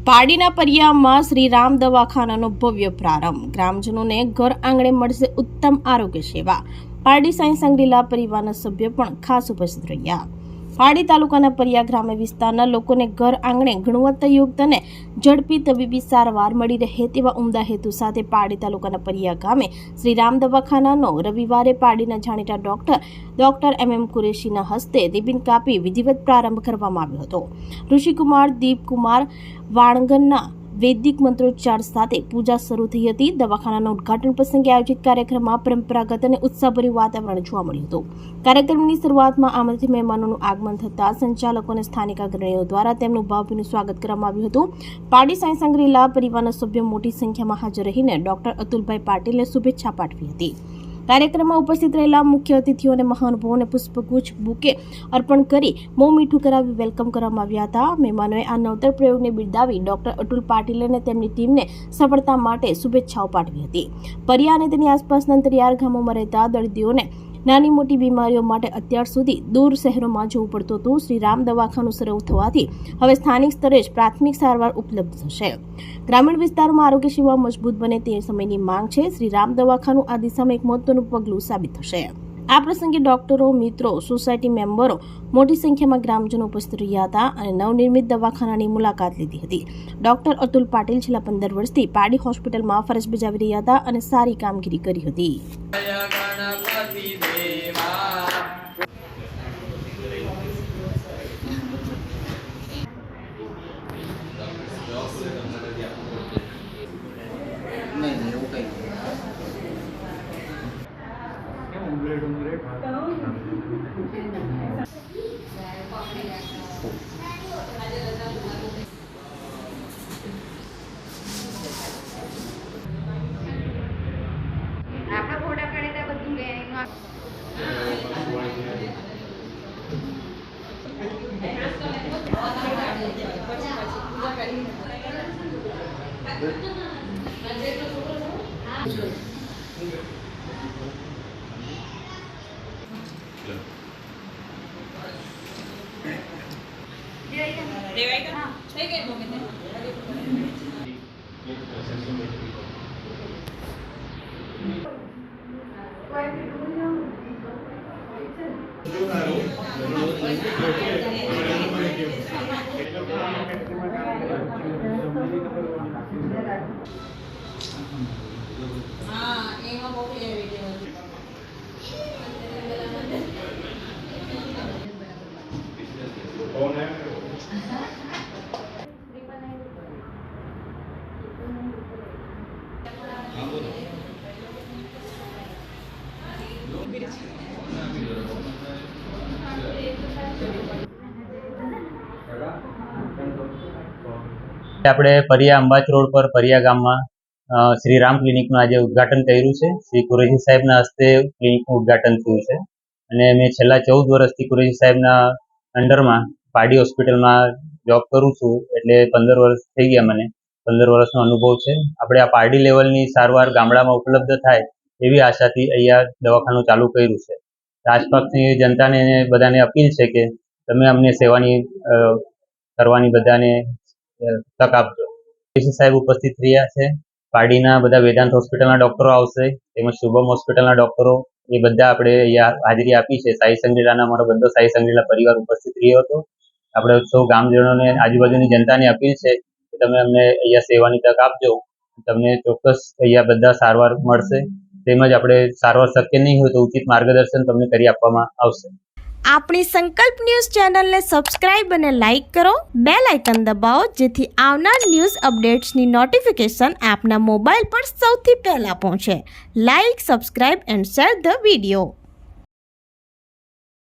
પાડીના પરિયામાં શ્રી રામ દવાખાનાનો ભવ્ય પ્રારંભ. ગ્રામજનોને ઘર આંગણે મળશે ઉત્તમ આરોગ્ય સેવા. પારડી સાંઈ સંગડીલા પરિવારના સભ્યો પણ ખાસ ઉપસ્થિત રહ્યા. પારડી તાલુકાના પરિયા ગ્રામ્ય વિસ્તારના લોકોને ઘર આંગણે ગુણવત્તાયુક્ત અને ઝડપી તબીબી સારવાર મળી રહે તેવા ઉમદા હેતુ સાથે પારડી તાલુકાના પરિયા ગામે શ્રી રામ દવાખાનાનો રવિવારે પારડીના જાણીતા ડોક્ટર MM કુરેશીના હસ્તે રિબિન કાપી વિધિવત પ્રારંભ કરવામાં આવ્યો હતો. ઋષિકુમાર દીપકુમાર વાણગરના વૈદિક મંત્રોચ્ચાર સાથે પૂજા શરૂ થઈ હતી. દવાખાનાના ઉદ્ઘાટન પ્રસંગે આયોજિત કાર્યક્રમમાં પરંપરાગત અને ઉત્સાહભર્યું વાતાવરણ જોવા મળ્યું હતું. કાર્યક્રમની શરૂઆતમાં આમંત્રિત મહેમાનોનું આગમન થતા સંચાલકો અને સ્થાનિક અગ્રણીઓ દ્વારા તેમનું ભાવભીનું સ્વાગત કરવામાં આવ્યું હતું. પારડી સાંઈ સંગડીલા પરિવારના સભ્યો મોટી સંખ્યામાં હાજર રહીને ડોક્ટર અતુલભાઈ પાટીલને શુભેચ્છા પાઠવી હતી. કાર્યક્રમમાં ઉપસ્થિત રહેલા મુખ્ય અતિથિઓ અને મહાનુભાવોને પુષ્પગુચ્છ બુકે અર્પણ કરી મોં મીઠું કરાવી વેલકમ કરવામાં આવ્યા હતા. મહેમાનોએ આ નવતર પ્રયોગને બિરદાવી ડોક્ટર અતુલ પાટીલ અને તેમની ટીમને સફળતા માટે શુભેચ્છાઓ પાઠવી હતી. પરિયા અને તેની આસપાસના અંતરિયાળ ગામોમાં રહેતા દર્દીઓને નાની મોટી બીમારીઓ માટે અત્યાર સુધી દૂર શહેરોમાં જવું પડતું હતું. શ્રી રામ દવાખાનું શરૂ થવાથી હવે સ્થાનિક સ્તરે જ પ્રાથમિક સારવાર ઉપલબ્ધ થશે. ગ્રામીણ વિસ્તારોમાં આરોગ્ય સેવા મજબૂત બને તે સમયની માંગ છે. શ્રી રામ દવાખાનું આ દિશામાં એક મહત્વનું પગલું સાબિત થશે. આ પ્રસંગે ડોક્ટરો, મિત્રો, સોસાયટી મેમ્બરો, મોટી સંખ્યામાં ગ્રામજનો ઉપસ્થિત રહ્યા હતા અને નવનિર્મિત દવાખાનાની મુલાકાત લીધી હતી. ડોક્ટર અતુલ પાટીલ છેલ્લા 15 વર્ષથી પારડી હોસ્પિટલમાં ફરજ બજાવી રહ્યા હતા અને સારી કામગીરી કરી હતી. આપણા ફોટા પડે તો બધું લે આપણે પરિયા અંબાચ રોડ પર પરિયા ગામમાં શ્રી રામ ક્લિનિકનું આજે ઉદ્ઘાટન કર્યું છે. શ્રી કુરેશી સાહેબના હસ્તે ક્લિનિકનું ઉદ્ઘાટન થયું છે અને મેં છેલ્લા 14 વર્ષથી કુરેશી સાહેબના અંડરમાં પારડી હોસ્પિટલમાં જોબ કરું છું. એટલે 15 વર્ષ થઈ ગયા. મને 15 વર્ષનો અનુભવ છે. આપણે આ પારડી લેવલની સારવાર ગામડામાં ઉપલબ્ધ થાય એવી આશાથી અહીંયા દવાખાનું ચાલુ કર્યું છે. આસપાસની જનતાને બધાને અપીલ છે કે તમે અમને સેવાની કરવાની બધાને તક આપજો. સાહેબ ઉપસ્થિત રહ્યા છે. પારડીના બધા વેદાંત હોસ્પિટલના ડોક્ટરો આવશે, તેમજ શુભમ હોસ્પિટલના ડોક્ટરો, એ બધા આપણે અહીંયા હાજરી આપી છે. સાઈ સંગડીલાના અમારો બધો સાઈ સંગડીલા પરિવાર ઉપસ્થિત રહ્યો હતો. આપણે સૌ ગામજનોને, આજુબાજુની જનતાને અપીલ છે કે તમે અમને અહીંયા સેવાની તક આપજો. તમને ચોક્કસ અહીંયા બધા સારવાર મળશે. તેમજ આપણે સારવાર શક્ય નહીં હોય તો ઉચિત માર્ગદર્શન તમને કરી આપવામાં આવશે. આપણી સંકલ્પ ન્યૂઝ ચેનલને સબસ્ક્રાઇબ અને લાઇક કરો. બેલ આઇકન દબાવો જેથી આવનાર ન્યૂઝ અપડેટ્સની નોટિફિકેશન આપના મોબાઈલ પર સૌથી પહેલા પહોંચે. Like, subscribe and share the video.